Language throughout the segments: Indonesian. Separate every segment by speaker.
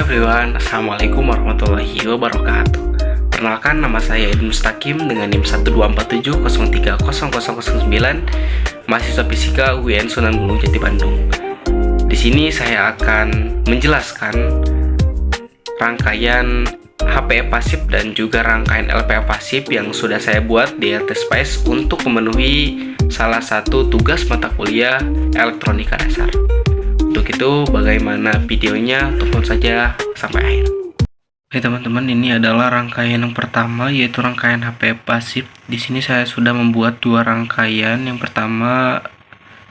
Speaker 1: everyone, Assalamualaikum warahmatullahi wabarakatuh. Perkenalkan, nama saya Ibnu Mustaqim dengan NIM 12470300009, mahasiswa fisika UIN Sunan Gunung Jati Bandung. Di sini saya akan menjelaskan rangkaian HPE pasif dan juga rangkaian LPE pasif yang sudah saya buat di LTSpace untuk memenuhi salah satu tugas mata kuliah elektronika dasar. Untuk itu, bagaimana videonya? Tonton saja sampai akhir. Oke teman-teman, ini adalah rangkaian yang pertama, yaitu rangkaian HPE pasif. Di sini saya sudah membuat dua rangkaian. Yang pertama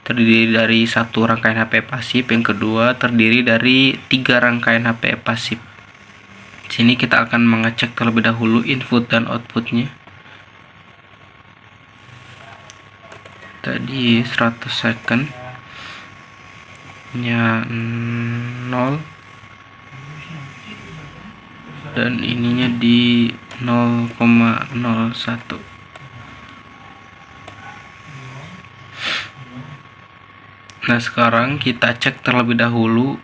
Speaker 1: terdiri dari satu rangkaian HPE pasif, yang kedua terdiri dari tiga rangkaian HPE pasif. Di sini kita akan mengecek terlebih dahulu input dan outputnya. Tadi 100 second nya 0 dan ininya di 0,01. Nah, sekarang kita cek terlebih dahulu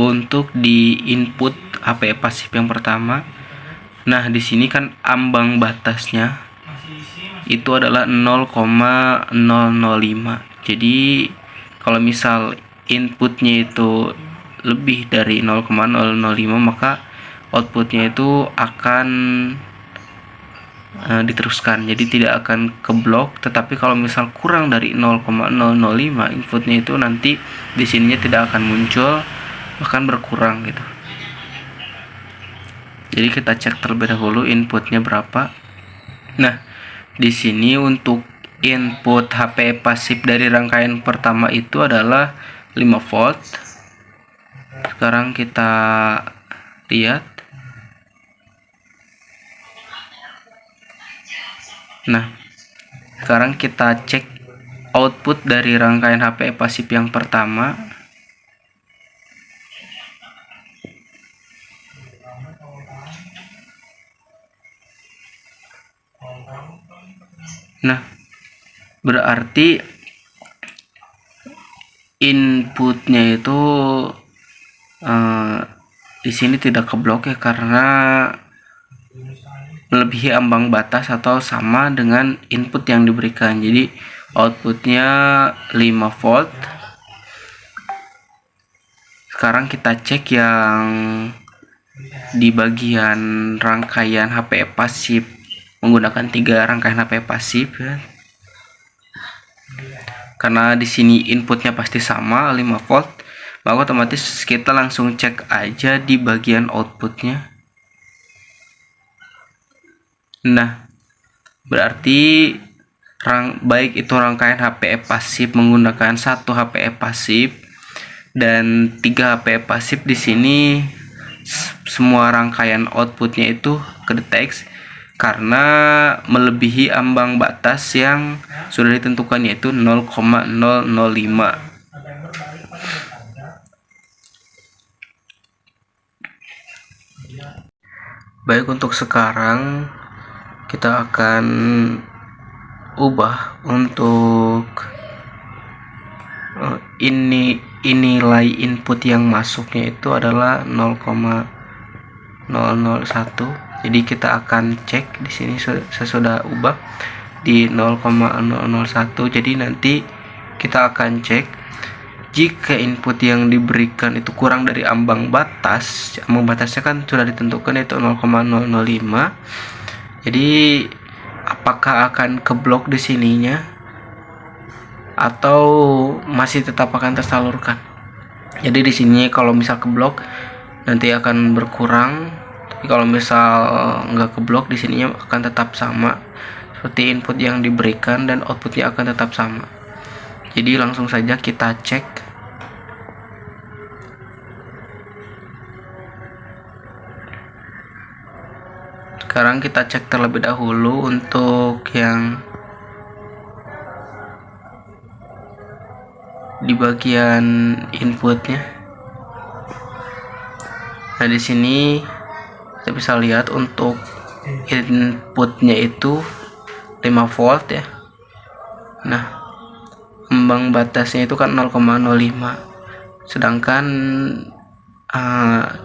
Speaker 1: untuk di input HPE pasif yang pertama. Nah, di sini kan ambang batasnya itu adalah 0,005. Jadi kalau misal inputnya itu lebih dari 0,005, maka outputnya itu akan diteruskan, jadi tidak akan ke blok. Tetapi kalau misal kurang dari 0,005, inputnya itu nanti di sininya tidak akan muncul, bahkan berkurang gitu. Jadi kita cek terlebih dahulu inputnya berapa. Nah, di sini untuk input HPE pasif dari rangkaian pertama itu adalah 5 volt. Sekarang kita lihat. Nah, sekarang kita cek output dari rangkaian HPE pasif yang pertama. Nah, berarti inputnya itu di sini tidak keblok ya, karena melebihi ambang batas atau sama dengan input yang diberikan. Jadi outputnya 5 volt. Sekarang kita cek yang di bagian rangkaian HPE pasif menggunakan tiga rangkaian HPE pasif ya. Karena di sini inputnya pasti sama 5 volt, maka otomatis kita langsung cek aja di bagian outputnya. Nah, berarti baik itu rangkaian HPE pasif menggunakan satu HPE pasif dan 3 HPE pasif, di sini semua rangkaian outputnya itu kedeteksi karena melebihi ambang batas yang sudah ditentukan, yaitu 0,005. Baik, untuk sekarang kita akan ubah untuk ini nilai input yang masuknya itu adalah 0,001. Jadi kita akan cek di sini, saya sudah ubah di 0,001. Jadi nanti kita akan cek jika input yang diberikan itu kurang dari ambang batas. Ambang batasnya kan sudah ditentukan, yaitu 0,005. Jadi apakah akan keblok di sininya atau masih tetap akan tersalurkan. Jadi di sini kalau misal keblok nanti akan berkurang. Tapi kalau misal nggak keblok, di sininya akan tetap sama seperti input yang diberikan dan outputnya akan tetap sama. Jadi langsung saja kita cek. Sekarang kita cek terlebih dahulu untuk yang di bagian inputnya. Nah, di sini kita bisa lihat untuk inputnya itu 5 volt ya. Nah, ambang batasnya itu kan 0,05. Sedangkan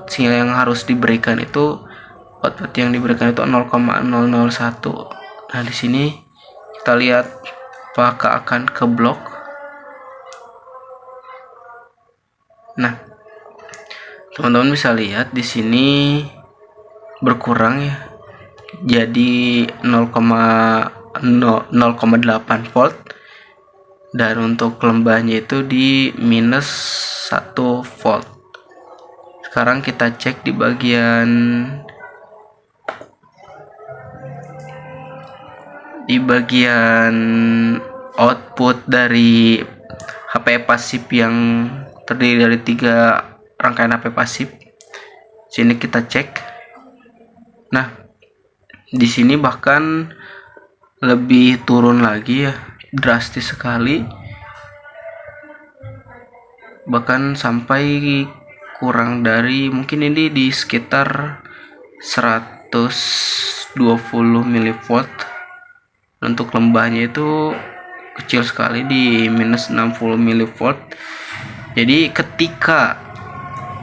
Speaker 1: sinyal yang harus diberikan itu, output yang diberikan itu 0,001. Nah, di sini kita lihat apakah akan ke blok. Nah, teman-teman bisa lihat di sini berkurang ya, jadi 0,8 volt, dan untuk lembahnya itu di minus 1 volt. Sekarang kita cek di bagian output dari HP pasif yang terdiri dari 3 rangkaian HP pasif. Sini kita cek. Nah, di sini bahkan lebih turun lagi ya, drastis sekali, bahkan sampai kurang dari, mungkin ini di sekitar 120 mV. Untuk lembahnya itu kecil sekali di minus 60 mV. Jadi ketika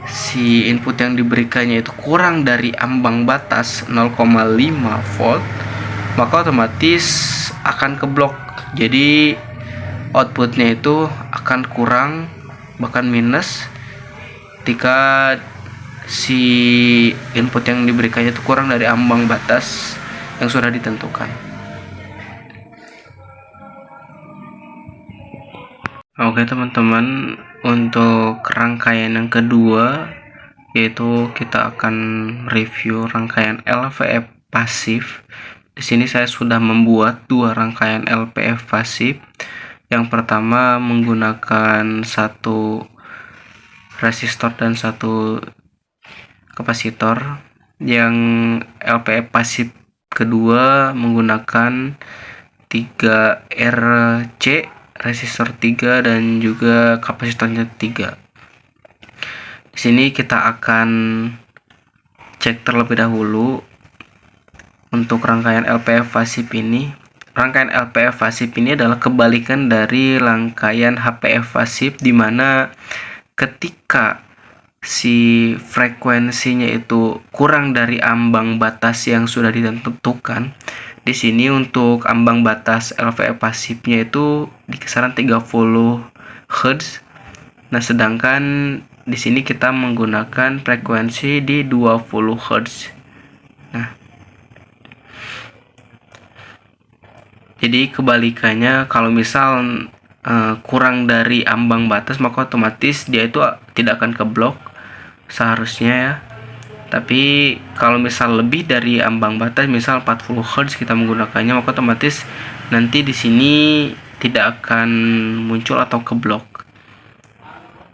Speaker 1: si input yang diberikannya itu kurang dari ambang batas 0,5 volt, maka otomatis akan ke blok. Jadi outputnya itu akan kurang, bahkan minus, ketika si input yang diberikannya itu kurang dari ambang batas yang sudah ditentukan. Oke teman-teman, untuk rangkaian yang kedua yaitu kita akan review rangkaian LVF pasif. Di sini saya sudah membuat 2 rangkaian LVF pasif. Yang pertama menggunakan 1 resistor dan 1 kapasitor. Yang LVF pasif kedua menggunakan 3 RC, resistor 3 dan juga kapasitornya 3. Di sini kita akan cek terlebih dahulu untuk rangkaian LPF pasif ini. Rangkaian LPF pasif ini adalah kebalikan dari rangkaian HPF pasif, di mana ketika si frekuensinya itu kurang dari ambang batas yang sudah ditentukan. Di sini untuk ambang batas LVF pasifnya itu di kisaran 30 Hz. Nah, sedangkan di sini kita menggunakan frekuensi di 20 Hz. Nah, jadi kebalikannya, kalau misal kurang dari ambang batas, maka otomatis dia itu tidak akan ke blok seharusnya ya. Tapi kalau misal lebih dari ambang batas, misal 40 Hz kita menggunakannya, maka otomatis nanti di sini tidak akan muncul atau ke blok.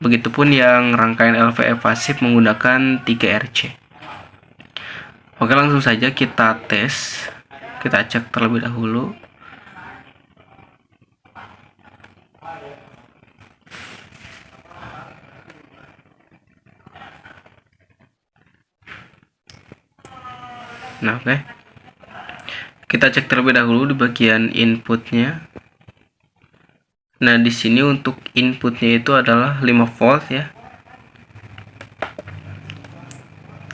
Speaker 1: Begitupun yang rangkaian LVF pasif menggunakan 3 RC. Oke, langsung saja kita tes. Kita cek terlebih dahulu. Nah, oke. Kita cek terlebih dahulu di bagian inputnya. Nah, di sini untuk inputnya itu adalah 5 volt ya.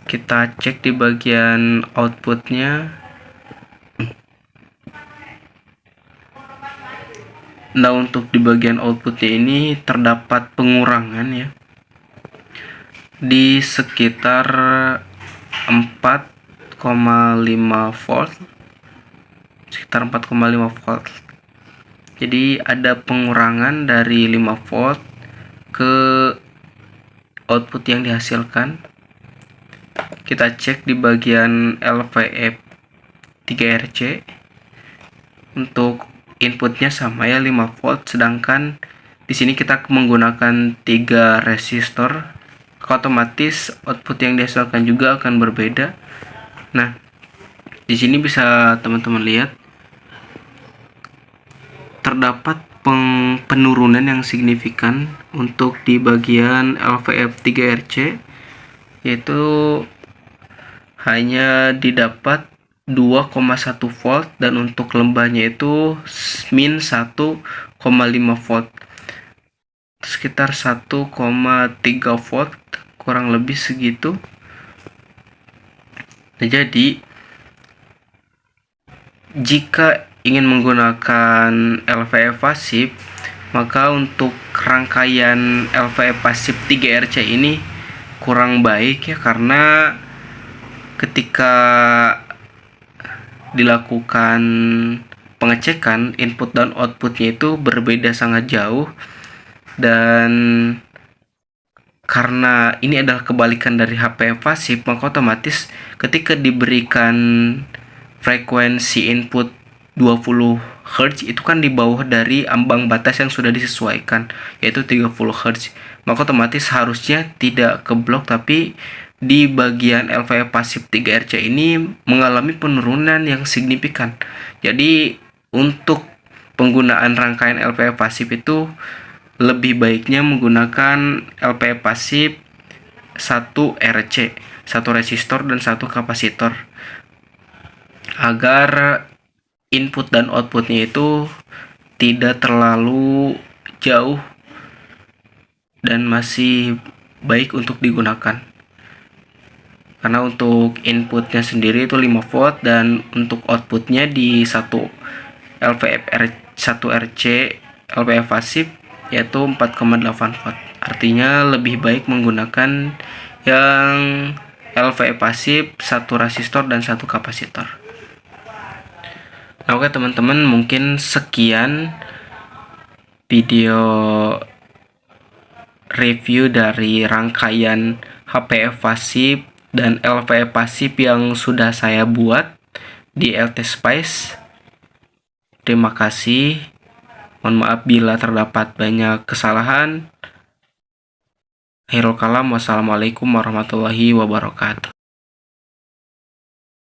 Speaker 1: Kita cek di bagian outputnya. Nah, untuk di bagian outputnya ini terdapat pengurangan ya, di sekitar 4,5 volt, sekitar 4,5 volt. Jadi ada pengurangan dari 5 volt ke output yang dihasilkan. Kita cek di bagian LVF 3 RC. Untuk inputnya sama ya, 5 volt, sedangkan di sini kita menggunakan 3 resistor, otomatis output yang dihasilkan juga akan berbeda. Nah, di sini bisa teman-teman lihat terdapat penurunan yang signifikan untuk di bagian LVF 3 RC, yaitu hanya didapat 2,1 volt, dan untuk lembahnya itu min 1,5 volt, sekitar 1,3 volt kurang lebih segitu. Nah, jadi jika ingin menggunakan LVE pasif, maka untuk rangkaian LVE pasif 3RC ini kurang baik ya, karena ketika dilakukan pengecekan input dan outputnya itu berbeda sangat jauh, dan karena ini adalah kebalikan dari HP pasif, maka otomatis ketika diberikan frekuensi input 20 Hz itu kan di bawah dari ambang batas yang sudah disesuaikan, yaitu 30 Hz. Maka otomatis harusnya tidak keblok, tapi di bagian LVE pasif 3RC ini mengalami penurunan yang signifikan. Jadi untuk penggunaan rangkaian LVE pasif itu lebih baiknya menggunakan LVE pasif 1 RC, 1 resistor dan 1 kapasitor, agar input dan outputnya itu tidak terlalu jauh dan masih baik untuk digunakan. Karena untuk inputnya sendiri itu 5 volt dan untuk outputnya di 1 RC LVE pasif yaitu 4,8 volt. Artinya lebih baik menggunakan yang LVE pasif 1 resistor dan 1 kapasitor. Nah, oke teman-teman, mungkin sekian video review dari rangkaian HPE pasif dan LVE pasif yang sudah saya buat di LTSpice. Terima kasih. Mohon maaf bila terdapat banyak kesalahan. Akhirul kalam, wassalamualaikum warahmatullahi wabarakatuh.